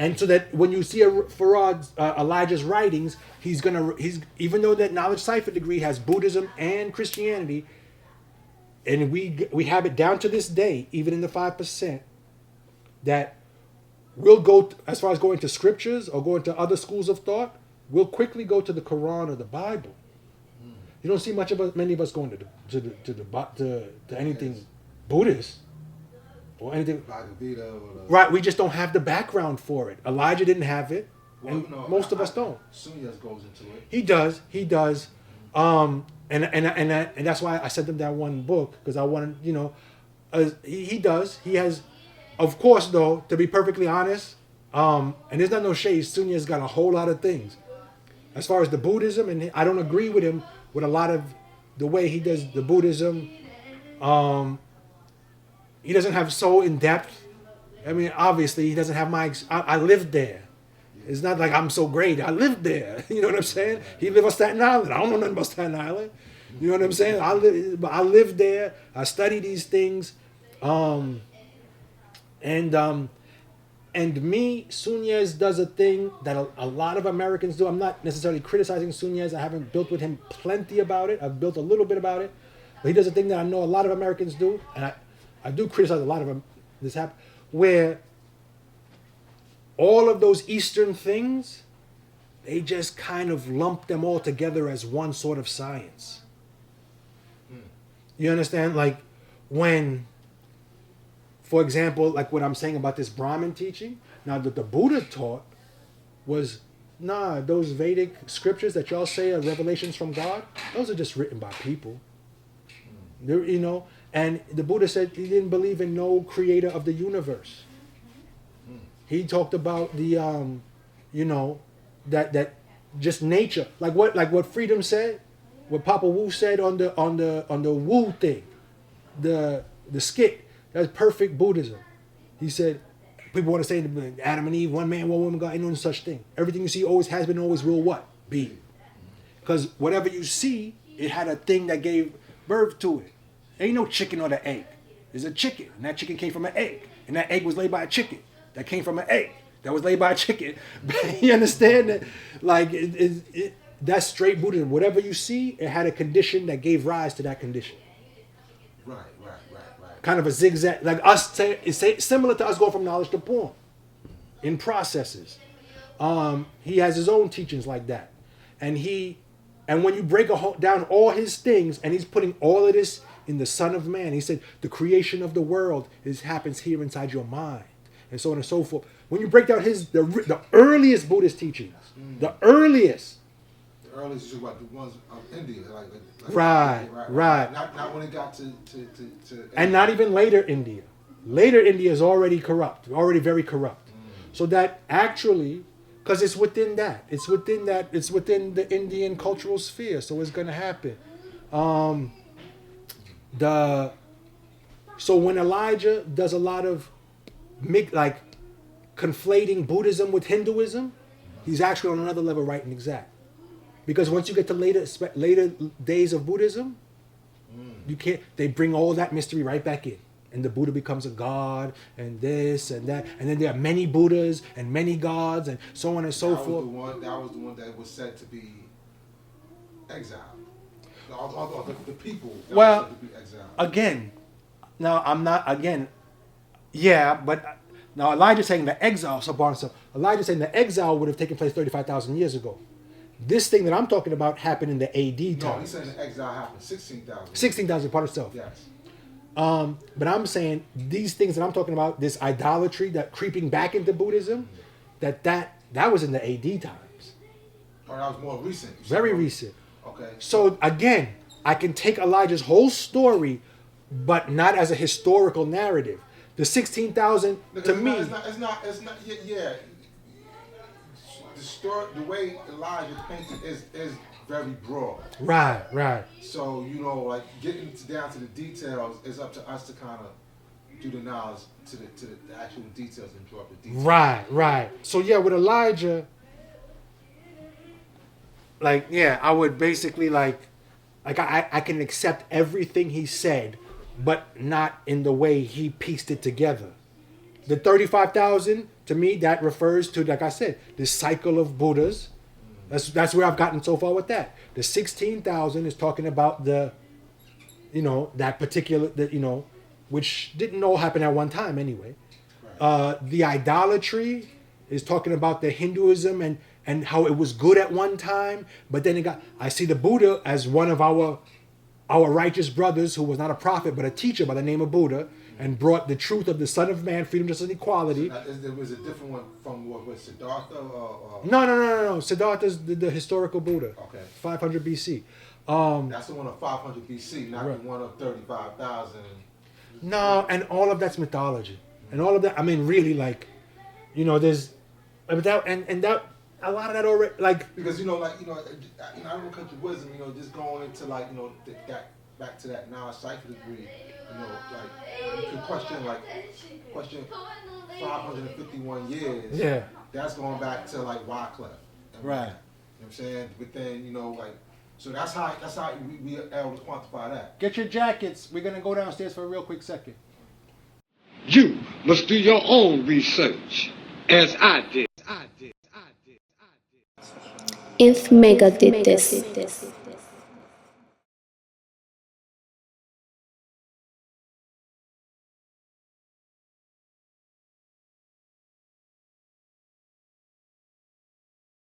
And so that when you see Elijah's writings, he's even though that knowledge cipher degree has Buddhism and Christianity, and we have it down to this day, even in the 5%, that we'll go as far as going to scriptures or going to other schools of thought. We'll quickly go to the Quran or the Bible. You don't see many of us going to anything Buddhist or anything. Right, we just don't have the background for it. Elijah didn't have it, and most of us don't. Sunyas goes into it. He does. And that's why I sent him that one book, because I wanted, he does. He has, of course, though, to be perfectly honest, and there's not no shade, Sunya's got a whole lot of things. As far as the Buddhism, and I don't agree with him with a lot of the way he does the Buddhism. He doesn't have so in depth. I mean, obviously, he doesn't have I lived there. It's not like I'm so great. I lived there. You know what I'm saying? He lived on Staten Island. I don't know nothing about Staten Island. You know what I'm saying? I lived there. I study these things. And me, Sunyas does a thing that a lot of Americans do. I'm not necessarily criticizing Sunyas. I haven't built with him plenty about it. I've built a little bit about it. But he does a thing that I know a lot of Americans do. And I do criticize a lot of them. This happen where all of those Eastern things, they just kind of lump them all together as one sort of science. You understand? Like when, for example, like what I'm saying about this Brahmin teaching, now that the Buddha taught was, those Vedic scriptures that y'all say are revelations from God, those are just written by people. And the Buddha said he didn't believe in no creator of the universe. He talked about the, that just nature, like what Freedom said, what Papa Wu said on the Wu thing, the skit. That's perfect Buddhism. He said, people want to say Adam and Eve, one man, one woman, God, ain't no such thing. Everything you see always has been, always will what? Be. Because whatever you see, it had a thing that gave birth to it. Ain't no chicken or the egg. There's a chicken, and that chicken came from an egg. And that egg was laid by a chicken. That came from an egg. That was laid by a chicken. You understand that? Like, that's straight Buddhism. Whatever you see, it had a condition that gave rise to that condition. Right. Kind of a zigzag, like us, it's similar to us going from knowledge to porn in processes. He has his own teachings like that. And when you break down all his things, and he's putting all of this in the Son of Man, he said, the creation of the world happens here inside your mind, and so on and so forth. When you break down the earliest Buddhist teachings, the earliest is about the ones of India, like right. Not when it got to and not even later India. Later India is already corrupt, already very corrupt. So that actually, because it's within the Indian cultural sphere. So it's going to happen. So when Elijah does a lot of conflating Buddhism with Hinduism, he's actually on another level, right and exact. Because once you get to later days of Buddhism, they bring all that mystery right back in. And the Buddha becomes a god, and this and that. And then there are many Buddhas and many gods, and so on and so forth. That was the one that was said to be exiled. The people that well, was said to be exiled. Again, now I'm not, but now Elijah's saying the exile, Elijah's saying the exile would have taken place 35,000 years ago. This thing that I'm talking about happened in the AD time. No, he's saying the exile happened 16,000. 16,000 part itself. Yes. But I'm saying these things that I'm talking about, this idolatry that creeping back into Buddhism, that was in the AD times. Oh, that was more recent. Very recent. Okay. So again, I can take Elijah's whole story, but not as a historical narrative. The 16,000 to me. It's not. Yeah. The story, the way Elijah painted is very broad. Right. So getting down to the details is up to us to kind of do the knowledge to the actual details and draw up the details. Right. So with Elijah, I would basically I can accept everything he said, but not in the way he pieced it together. The 35,000 to me, that refers to, like I said, the cycle of Buddhas. That's where I've gotten so far with that. The 16,000 is talking about the, that particular, which didn't all happen at one time anyway. The idolatry is talking about the Hinduism and how it was good at one time, but then I see the Buddha as one of our righteous brothers who was not a prophet but a teacher by the name of Buddha, and brought the truth of the Son of Man, freedom, justice, and equality. So there was a different one from what was Siddhartha? No. Siddhartha's the historical Buddha. Okay. 500 BC. That's the one of 500 BC, not the one of 35,000. No, and all of that's mythology, and all of that. I mean, really, there's that a lot of that already, because I don't want to cut your wisdom. Just going into that back to that non-psychic degree. You could question 551 years. Yeah. That's going back to Wycliffe. Right. You know what I'm saying? But then so that's how we are able to quantify that. Get your jackets. We're gonna go downstairs for a real quick second. You must do your own research, as I did. If Mecca did this.